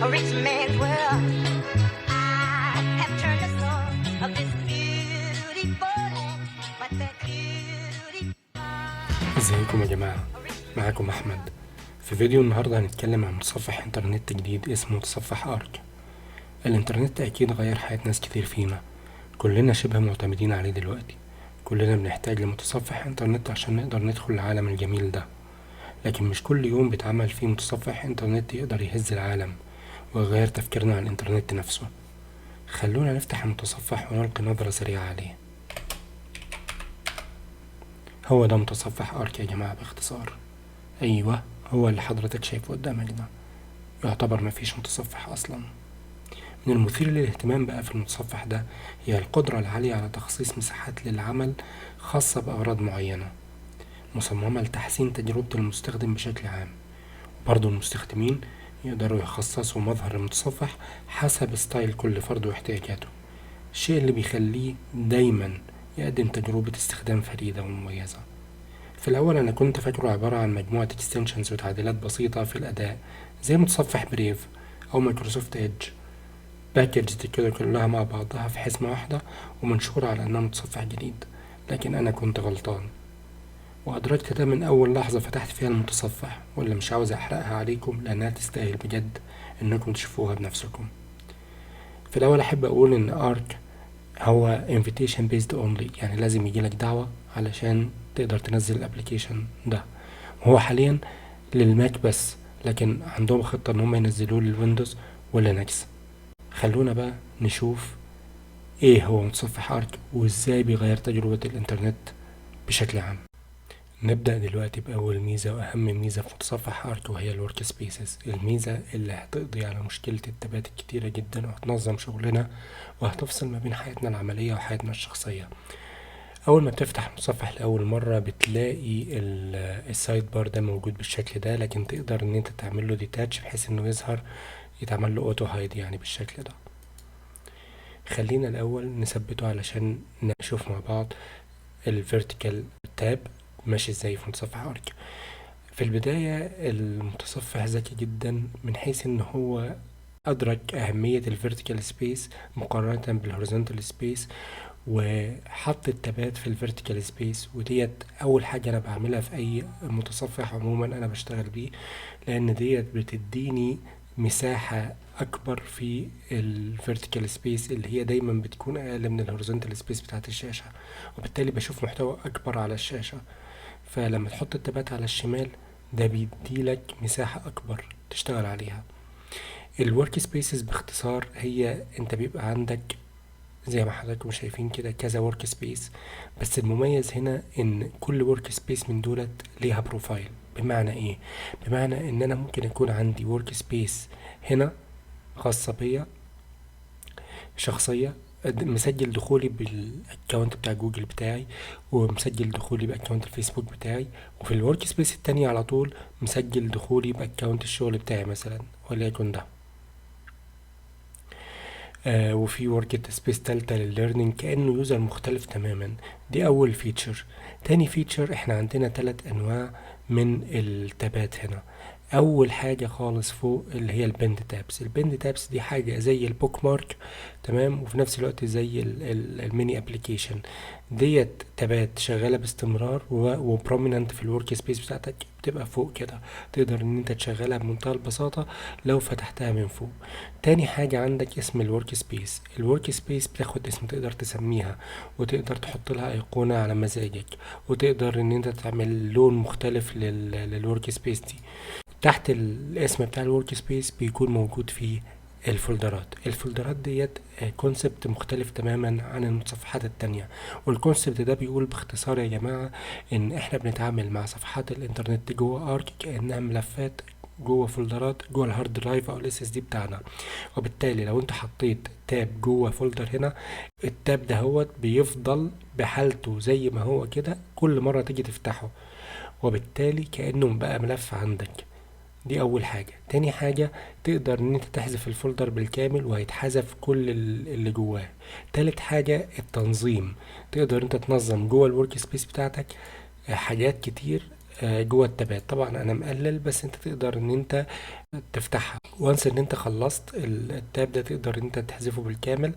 a rich man's world. I have turned the soul of this beautiful land, but that beauty. ازيكم يا جماعة؟ معاكم أحمد. في فيديو النهاردة هنتكلم عن متصفح انترنت جديد اسمه متصفح آرك. الانترنت أكيد غير حياة ناس كتير فينا، كلنا شبه معتمدين عليه دلوقتي. كلنا بنحتاج لمتصفح انترنت عشان نقدر ندخل العالم الجميل ده، لكن مش كل يوم بيتعمل فيه متصفح انترنت يقدر يهز العالم ويغير تفكيرنا عن الانترنت نفسه. خلونا نفتح المتصفح ونلقي نظرة سريعة عليه. هو ده متصفح آرك يا جماعة باختصار. أيوة، هو اللي حضرتك شايفه قدامك ده يعتبر مفيش متصفح أصلا. من المثير للاهتمام بقى في المتصفح ده هي القدرة العالية على تخصيص مساحات للعمل خاصة بأغراض معينة، مصممة لتحسين تجربة المستخدم بشكل عام. برضو المستخدمين يقدروا يخصصوا مظهر المتصفح حسب ستايل كل فرد واحتياجاته، الشيء اللي بيخليه دايما يقدم تجربة استخدام فريدة ومميزة. في الأول أنا كنت فاكره عبارة عن مجموعة اكستنشنز وتعديلات بسيطة في الأداء زي متصفح بريف أو مايكروسوفت إيدج، باكجز كده كلها مع بعضها في حزمة واحدة ومنشورة على أنها متصفح جديد. لكن أنا كنت غلطان، وأدركت ده من أول لحظة فتحت فيها المتصفح، واللي مش عاوز أحرقها عليكم لأنها تستاهل بجد إنكم تشوفوها بنفسكم. في الأول أحب أقول إن آرك هو invitation based only، يعني لازم يجيلك دعوة علشان تقدر تنزل الابليكيشن ده. وهو حاليا للماك بس، لكن عندهم خطة ان هم ينزلوه للويندوز واللينكس. خلونا بقى نشوف ايه هو متصفح آرك وازاي بيغير تجربة الانترنت بشكل عام. نبدأ دلوقتي بأول ميزة وأهم ميزة في متصفح آرك، وهي الورك سبيسز، الميزة اللي هتقضي على مشكلة التبات الكتيرة جدا وهتنظم شغلنا وهتفصل ما بين حياتنا العملية وحياتنا الشخصية. أول ما بتفتح المتصفح لأول مرة بتلاقي السايد بار ده موجود بالشكل ده، لكن تقدر ان انت تعمل له ديتاتش بحيث انه يظهر يتعمل له اوتو هايد يعني بالشكل ده. خلينا الأول نثبته علشان نشوف مع بعض الفيرتيكال تاب ماشي ازاي في متصفح آرك. في البداية المتصفح ذكي جدا من حيث ان هو أدرك أهمية الفيرتيكال سبيس مقارنة بالهوريزونتال سبيس، وحط التابات في الفيرتيكال سبيس، وديت أول حاجة أنا بعملها في أي متصفح عموما أنا بشتغل بيه، لأن ديت بتديني مساحة أكبر في الفيرتيكال سبيس اللي هي دايما بتكون أقل من الهوريزونتال سبيس بتاعت الشاشة، وبالتالي بشوف محتوى أكبر على الشاشة. فلما تحط التابات على الشمال ده بيديلك مساحة أكبر تشتغل عليها. الورك سبيسز باختصار هي انت بيبقى عندك زي ما حضراتكم شايفين كده كذا ورك سبيس، بس المميز هنا ان كل ورك سبيس من دولت ليها بروفايل. بمعنى ايه؟ بمعنى ان انا ممكن يكون عندي ورك سبيس هنا خاصة بيا شخصية، مسجل دخولي بالاكونت بتاع جوجل بتاعي، ومسجل دخولي باكونت الفيسبوك بتاعي، وفي الورك سبيس التانية على طول مسجل دخولي باكونت الشغل بتاعي مثلا وليكن ده. وفي ورك سبيس تالتة للليرنينج كأنه يوزر مختلف تماما. دي أول فيتشر. تاني فيتشر احنا عندنا 3 أنواع من التابات هنا. أول حاجة خالص فوق اللي هي البند تابس. البند تابس دي حاجة زي البوك مارك، تمام، وفي نفس الوقت زي الميني ابليكيشن. ديت تابات شغالة باستمرار وبروميننت في الورك سبيس بتاعتك، بتبقى فوق كده، تقدر ان انت تشغلها بمنتهى البساطة لو فتحتها من فوق. تاني حاجة عندك اسم الورك سبيس. الورك سبيس بتاخد اسم تقدر تسميها، وتقدر تحط لها ايقونة على مزاجك، وتقدر ان انت تعمل لون مختلف للورك سبيس دي. تحت الاسم بتاع الورك سبيس بيكون موجود فيه الفولدرات ديت كونسبت مختلف تماما عن المتصفحات التانية. والكونسبت ده بيقول باختصار يا جماعة ان احنا بنتعامل مع صفحات الانترنت جوه آرك كأنها ملفات جوه فولدرات جوه الهارد درايف او الاس اس دي بتاعنا. وبالتالي لو انت حطيت تاب جوه فولدر هنا، التاب ده هو بيفضل بحالته زي ما هو كده كل مرة تيجي تفتحه، وبالتالي كأنه بقى ملف عندك. دي اول حاجة. تاني حاجة تقدر ان انت تحذف الفولدر بالكامل وهيتحذف كل اللي جواه. تالت حاجة التنظيم. تقدر انت تنظم جوه الورك سبيس بتاعتك حاجات كتير جوه التابات. طبعا انا مقلل، بس انت تقدر ان انت تفتحها وانس ان انت خلصت التاب ده، تقدر ان انت تحذفه بالكامل.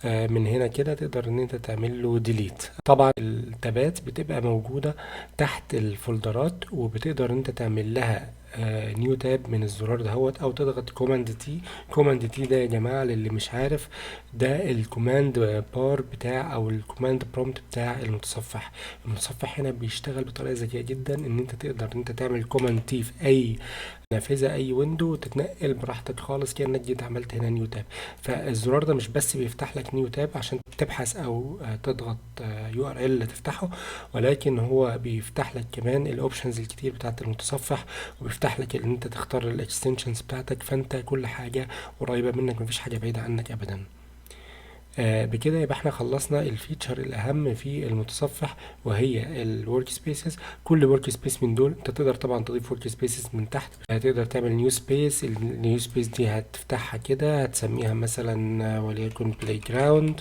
من هنا كده تقدر ان انت تعمل له ديليت. طبعا التابات بتبقى موجودة تحت الفولدرات، وبتقدر ان انت تعمل لها نيو تاب من الزرار دهوت، او تضغط كوماند تي. كوماند تي ده يا جماعة للي مش عارف، ده الكوماند بار بتاع او الكوماند برومبت بتاع المتصفح. المتصفح هنا بيشتغل بطريقة ذكية جدا، ان انت تقدر ان انت تعمل كوماند تي في اي نافذة، اي ويندو، تتنقل براحتك خالص كأنك جيت عملت هنا نيو تاب. فالزرار ده مش بس بيفتح لك نيو تاب عشان تبحث او تضغط يو ار ال تفتحه، ولكن هو بيفتح لك كمان الاوبشنز الكتير بتاعت المتصفح، وبيفتح لك ان انت تختار الاكستنشنز بتاعتك. فانت كل حاجة قريبة منك، مفيش حاجة بعيدة عنك ابدا. بكده يبقى احنا خلصنا الفيتشر الاهم في المتصفح، وهي الورك سبيسز. كل ورك سبيس من دول انت تقدر طبعا تضيف ورك سبيسز من تحت. هتقدر تعمل نيو سبيس. النيو سبيس دي هتفتحها كده، هتسميها مثلا وليكن بلاي جراوند.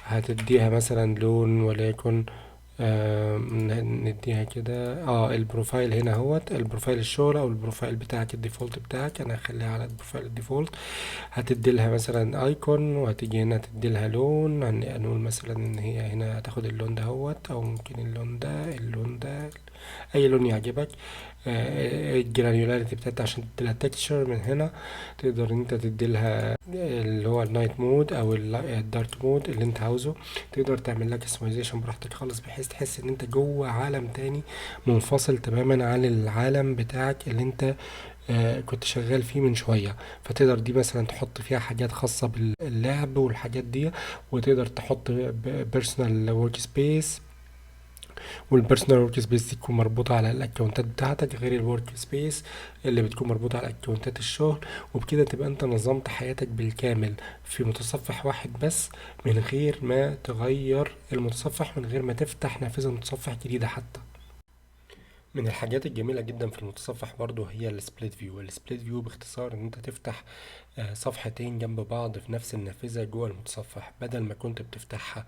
هتديها مثلا لون وليكن نديها كده البروفايل هنا اهوت، البروفايل الشغل او البروفايل بتاعك الديفولت بتاعك. انا هخليها على البروفايل الديفولت. هتدي لها مثلا ايكون، وهتيجي هنا تدي لها لون. هنقول مثلا ان هي هنا هتاخد اللون ده هوت، او ممكن اللون ده، اللون ده، اي لون يعجبك. الجرانيولاريتي بتاعتها عشان تدي لها تكتشر. من هنا تقدر ان انت تدي لها اللي هو النايت مود او الدارك مود اللي انت عاوزه. تقدر تعمل لها كستمايزيشن براحتك خالص، بحيث تحس ان انت جوه عالم تاني منفصل تماما عن العالم بتاعك اللي انت كنت شغال فيه من شوية. فتقدر دي مثلا تحط فيها حاجات خاصة باللعب والحاجات دي، وتقدر تحط بيرسونال ورك سبيس، والبيرسونال ورك سبيس دي تكون مربوطة على الاكونتات بتاعتك، غير الورك سبيس اللي بتكون مربوطة على اكونتات الشغل. وبكده تبقى انت نظمت حياتك بالكامل في متصفح واحد بس، من غير ما تغير المتصفح، من غير ما تفتح نافذة متصفح جديدة حتى. من الحاجات الجميلة جدا في المتصفح برضو هي السبليت فيو. السبليت فيو باختصار ان انت تفتح صفحتين جنب بعض في نفس النافذة جوه المتصفح، بدل ما كنت بتفتحها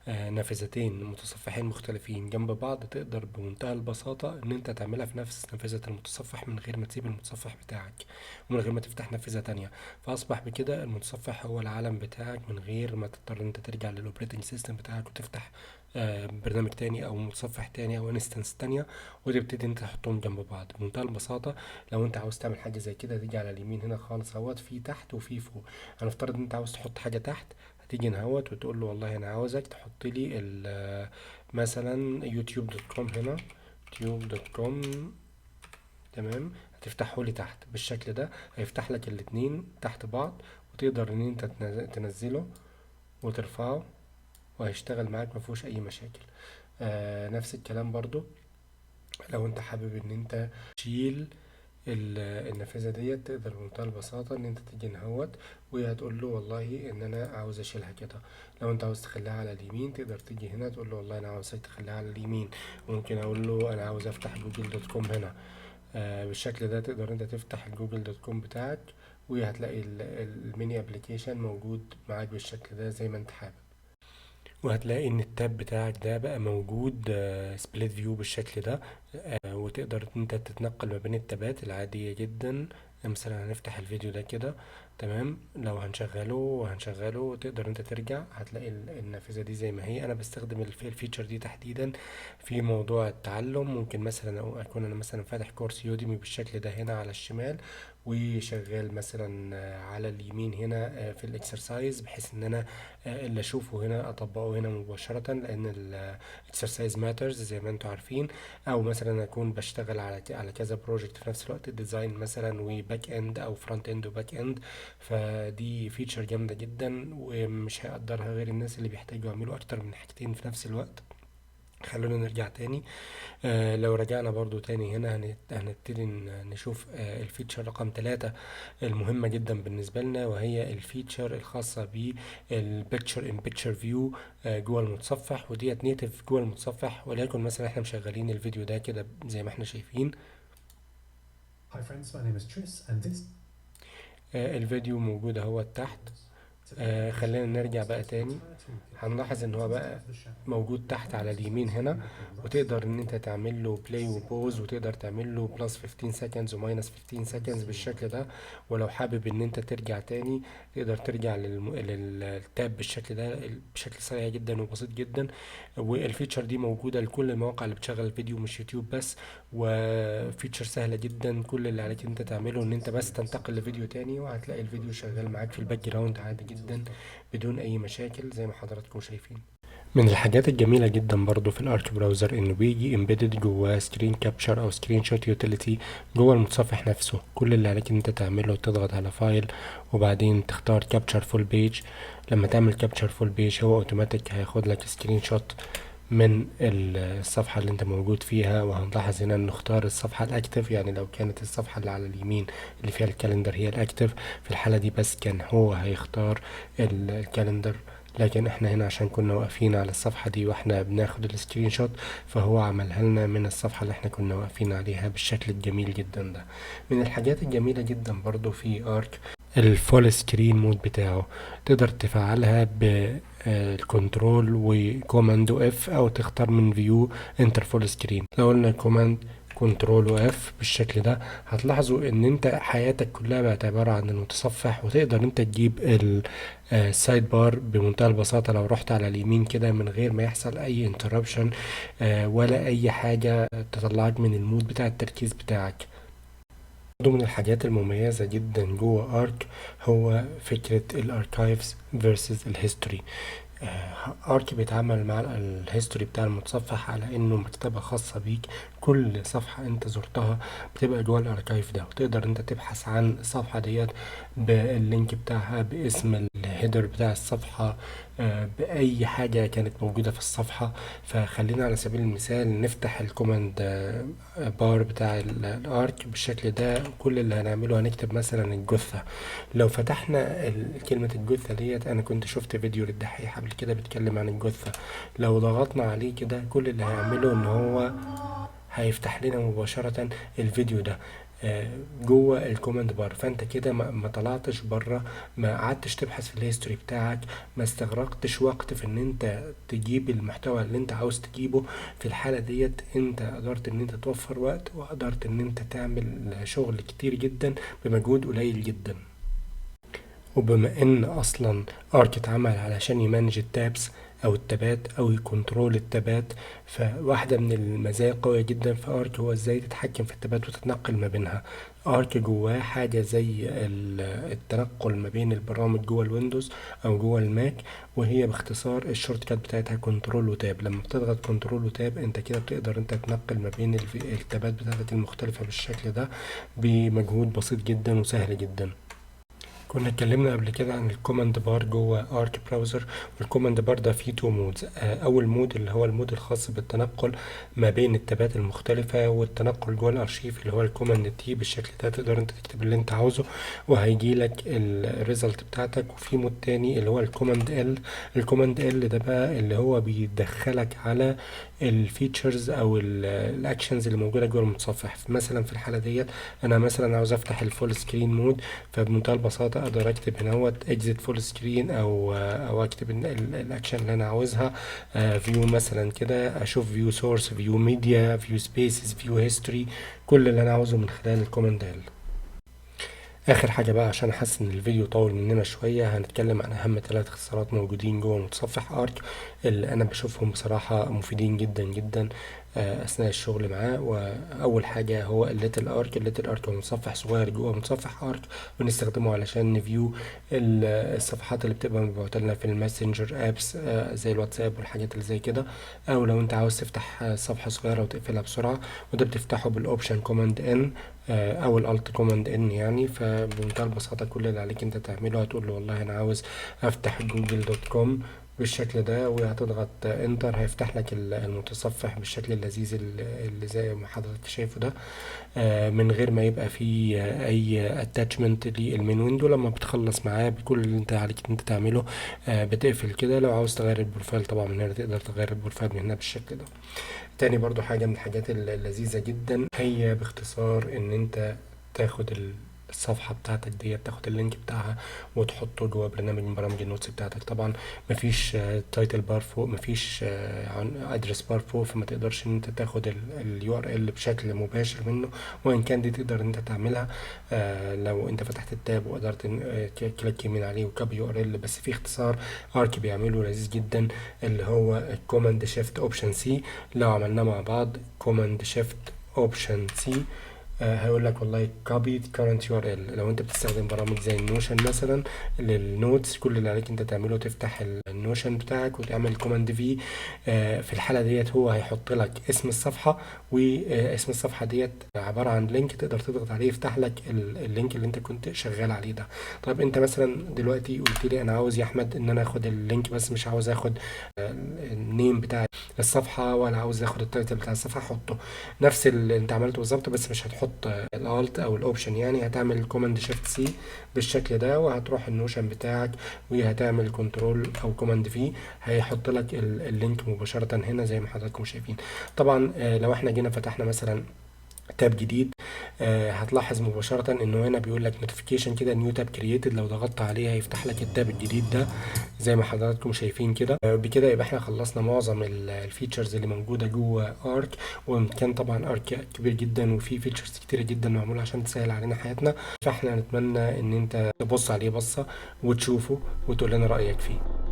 نافذتين متصفحين مختلفين جنب بعض. تقدر بمنتهى البساطة ان انت تعملها في نفس نافذة المتصفح، من غير ما تسيب المتصفح بتاعك، ومن غير ما تفتح نافذة تانية. فاصبح بكده المتصفح هو العالم بتاعك، من غير ما تضطر ان انت ترجع للاوبريتنج سيستم بتاعك وتفتح برنامج تاني او متصفح تاني او انستنس تانية، وتبتدي انت تحطهم جنب بعض بمنتهى البساطة. لو انت عاوز تعمل حاجة زي كده، تيجي على اليمين هنا خالص اهوت، في تحت وفي فوق. هنفترض ان انت عاوز تحط حاجة تحت، هتيجي نهوت وتقول له والله انا عاوزك تحط لي مثلا يوتيوب دوت كوم. هنا يوتيوب دوت كوم، تمام. هتفتحه لي تحت بالشكل ده، هيفتح لك الاتنين تحت بعض، وتقدر ان انت تنزله وترفعه، وهيشتغل معاك مفيهوش اي مشاكل. نفس الكلام برضو لو انت حابب ان انت تشيل النافذة ديت، تقدر بمنتهى البساطة ان انت تيجي نهوت، وهتقول له والله ان انا عاوز اشيلها كده. لو انت عاوز تخليها على اليمين، تقدر تيجي هنا تقول له والله انا عاوزك تخليها على اليمين. ممكن اقول له انا عاوز افتح جوجل دوت كوم هنا. بالشكل ده تقدر انت تفتح الجوجل دوت كوم بتاعك، وهتلاقي الميني ابليكيشن موجود معاك بالشكل ده زي ما انت حابب. وهتلاقي ان التاب بتاعك ده بقى موجود سبليت فيو بالشكل ده. وتقدر انت تتنقل ما بين التابات العادية جدا. مثلا هنفتح الفيديو ده كده، تمام. لو هنشغله تقدر انت ترجع، هتلاقي النافذة دي زي ما هي. انا بستخدم الفيتشر دي تحديدا في موضوع التعلم. ممكن مثلا اكون انا مثلا فاتح كورس يوديمي بالشكل ده هنا على الشمال، وشغال مثلا على اليمين هنا في الاكسرسايز، بحيث ان انا اللي اشوفه هنا اطبقه هنا مباشرة، لان الاكسرسايز ماترز زي ما انتم عارفين. او مثلا اكون بشتغل على كذا بروجكت في نفس الوقت، ديزاين مثلا وباك اند، او فرونت اند وباك اند. فدي فيتشر جامدة جدا، ومش هيقدرها غير الناس اللي بيحتاجوا يعملوا اكتر من حاجتين في نفس الوقت. خلونا نرجع تاني. لو رجعنا برضو تاني هنا، هنبتدي نشوف الفيتشر رقم 3 المهمة جدا بالنسبة لنا، وهي الفيتشر الخاصة بالبيكتشر ان بيكتشر فيو جوه المتصفح. وديت نيتف جوه المتصفح. وليكن مثلا احنا مشغلين الفيديو ده كده زي ما احنا شايفين. Hi friends, my name is Tris and this الفيديو موجود اهو تحت، خلينا نرجع بقى تاني. هنلاحظ ان هو بقى موجود تحت على اليمين هنا، وتقدر ان انت تعمل له بلاي وبوز، وتقدر تعمل له بلس 15 seconds وماينس 15 seconds بالشكل ده. ولو حابب ان انت ترجع تاني تقدر ترجع للتاب بالشكل ده بشكل سريع جدا وبسيط جدا. والفيتشر دي موجودة لكل المواقع اللي بتشغل الفيديو مش يوتيوب بس، وفيتشر سهلة جدا. كل اللي عليك انت تعمله ان انت بس تنتقل لفيديو تاني، وهتلاقي الفيديو شغال معاك في الباك جراوند عادي جدا بدون اي مشاكل زي ما حضراتكم شايفين. من الحاجات الجميلة جدا برضو في الارك براوزر انه بيجي امبيدد جواه سكرين كابتشر او سكرين شوت يوتيليتي جوه المتصفح نفسه. كل اللي عليك ان انت تعمله تضغط على فايل وبعدين تختار كابتشر فول بيج. لما تعمل كابتشر فول بيج هو اوتوماتيك هياخد لك سكرين شوت من الصفحة اللي انت موجود فيها. وهنلاحظ هنا انه اختار الصفحة الاكتف، يعني لو كانت الصفحة اللي على اليمين اللي فيها الكالندر هي الاكتف في الحالة دي بس كان هو هيختار الكالندر. لكن احنا هنا عشان كنا واقفين على الصفحة دي واحنا بناخد السكرين شوت، فهو عملها لنا من الصفحة اللي احنا كنا واقفين عليها بالشكل الجميل جدا ده. من الحاجات الجميلة جدا برضو في ارك الفول سكرين مود بتاعه. تقدر تفعلها بالكنترول وكوماند اف، او تختار من فيو انتر فول سكرين. لو قلنا كوماند كنترول واف بالشكل ده هتلاحظوا ان انت حياتك كلها بقت عبارة عن المتصفح، وتقدر انت تجيب السايد بار بمنتهى البساطة. لو رحت على اليمين كده من غير ما يحصل اي انتربشن ولا اي حاجة تطلعك من المود بتاع التركيز بتاعك. برضو من الحاجات المميزة جدا جوه ارك هو فكرة الاركايفز versus الهيستوري. ارك بيتعامل مع الهيستوري بتاع المتصفح على انه مكتبة خاصة بيك. كل صفحة انت زرتها بتبقى جوه الاركايف ده، وتقدر انت تبحث عن الصفحة ديت باللينك بتاعها، باسم الهيدر بتاع الصفحة، بأي حاجة كانت موجودة في الصفحة. فخلينا على سبيل المثال نفتح الكوماند بار بتاع الارك بالشكل ده. كل اللي هنعمله هنكتب مثلا الجثة. لو فتحنا كلمة الجثة ديت، انا كنت شفت فيديو للدحيح قبل كده بيتكلم عن الجثة. لو ضغطنا عليه كده كل اللي هيعمله ان هو هيفتح لنا مباشرة الفيديو ده جوه الكوماند بار. فانت كده ما طلعتش بره، ما قعدتش تبحث في الهيستوري بتاعك، ما استغرقتش وقت في ان انت تجيب المحتوى اللي انت عاوز تجيبه. في الحالة ديت انت قدرت ان انت توفر وقت، وقدرت ان انت تعمل شغل كتير جدا بمجهود قليل جدا. وبما ان اصلا ارك اتعمل علشان يمانج التابس او التابات او يكنترول التابات، فواحدة من المزايا قوية جدا في ارك هو ازاي تتحكم في التابات وتتنقل ما بينها. ارك جواه حاجة زي التنقل ما بين البرامج جوه الويندوز او جوه الماك، وهي باختصار الشورت كات بتاعتها كنترول وتاب. لما بتضغط كنترول وتاب انت كده بتقدر انت تنقل ما بين التابات بتاعتك المختلفة بالشكل ده بمجهود بسيط جدا وسهل جدا. كنا اتكلمنا قبل كده عن الكوماند بار جوه ارك براوزر. والكوماند بار ده فيه تو مودز. اول مود اللي هو المود الخاص بالتنقل ما بين التابات المختلفة والتنقل جوه الارشيف اللي هو الكوماند تي بالشكل ده. تقدر انت تكتب اللي انت عاوزه وهيجي لك الريزلت بتاعتك. وفي مود تاني اللي هو الكوماند ال. الكوماند ال ده بقى اللي هو بيدخلك على الفيتشرز او الاكشنز اللي موجوده جوه المتصفح. مثلا في الحاله ديت انا مثلا عاوز افتح الفول سكرين مود، فبمنتهى البساطه اقدر اكتب هنا هو اكزيت فول سكرين او اكتب الاكشن اللي انا عاوزها. فيو مثلا كده اشوف فيو سورس، فيو ميديا، فيو سبيسز، فيو هيستوري، كل اللي انا عاوزه من خلال الكوماند ال. اخر حاجه بقى عشان احس ان الفيديو طول مننا شويه، هنتكلم عن اهم 3 اختصارات موجودين جوه متصفح ارك اللي انا بشوفهم بصراحه مفيدين جدا جدا اثناء الشغل معاه. واول حاجه هو الليتل ارك. الليتل ارك هو متصفح صغير جوه متصفح ارك بنستخدمه علشان نفيو الصفحات اللي بتبقى مبعوثه لنا في الماسنجر ابس زي الواتساب والحاجات اللي زي كده، او لو انت عاوز تفتح صفحه صغيره وتقفلها بسرعه، وده بتفتحه بالاوبشن كوماند ان او الالت كوماند ان يعني. فبمنتهى البساطه كل اللي عليك انت تعمله هتقول له والله انا عاوز افتح جوجل دوت كوم بالشكل ده، وهتضغط انتر هيفتح لك المتصفح بالشكل اللذيذ اللي زي ما حضرتك شايفه ده من غير ما يبقى فيه اي اتاتشمنت للمين ويندو. لما بتخلص معاه بكل اللي انت عليك انت تعمله بتقفل كده. لو عاوز تغير البروفايل طبعا من هنا تقدر تغير البروفايل من هنا بالشكل ده. تاني برضو حاجة من الحاجات اللذيذة جدا هي باختصار ان انت تاخد الصفحة بتاعتك ديت، تاخد اللينك بتاعها وتحطه جوه برنامج من برامج النوتس بتاعتك. طبعا مفيش تايتل بار فوق، مفيش ادرس بار فوق، فما تقدرش ان انت تاخد اليو ار ال بشكل مباشر منه، وان كان دي تقدر ان انت تعملها لو انت فتحت التاب وقدرت كليك يمين عليه وكوبي يو ار ال. بس في اختصار ارك بيعمله لذيذ جدا، اللي هو كوماند شيفت اوبشن سي. لو عملناه مع بعض كوماند شيفت اوبشن سي هيقول لك والله copy current URL. لو انت بتستخدم برامج زي النوشن مثلا للنوتس، كل اللي عليك انت تعمله تفتح النوشن بتاعك وتعمل كوماند في. في الحالة ديت هو هيحط لك اسم الصفحة، واسم الصفحة ديت عبارة عن لينك تقدر تضغط عليه يفتح لك اللينك اللي انت كنت شغال عليه ده. طيب انت مثلا دلوقتي قلت لي انا عاوز يا احمد ان انا اخد اللينك بس مش عاوز اخد النيم بتاع الصفحة ولا عاوز اخد التايتل بتاع الصفحة. حطه نفس اللي انت عملته بالظبط، بس مش هتحط الالت او الاوبشن، يعني هتعمل كوماند شيفت سي بالشكل ده، وهتروح النوشن بتاعك وهتعمل كنترول او كوماند في، هيحط لك اللينك مباشرة هنا زي ما حضراتكم شايفين. طبعا لو احنا جينا فتحنا مثلا تاب جديد، هتلاحظ مباشرة انه هنا بيقول لك نوتيفيكيشن كده نيو تاب كرييتد. لو ضغطت عليه هيفتح لك التاب الجديد ده زي ما حضراتكم شايفين كده. بكده يبقى احنا خلصنا معظم الفيتشرز اللي موجودة جوه ارك. وان كان طبعا ارك كبير جدا وفيه فيتشرز كتيرة جدا معمولة عشان تسهل علينا حياتنا، فاحنا نتمنى ان انت تبص عليه بصة وتشوفه وتقول لنا رأيك فيه.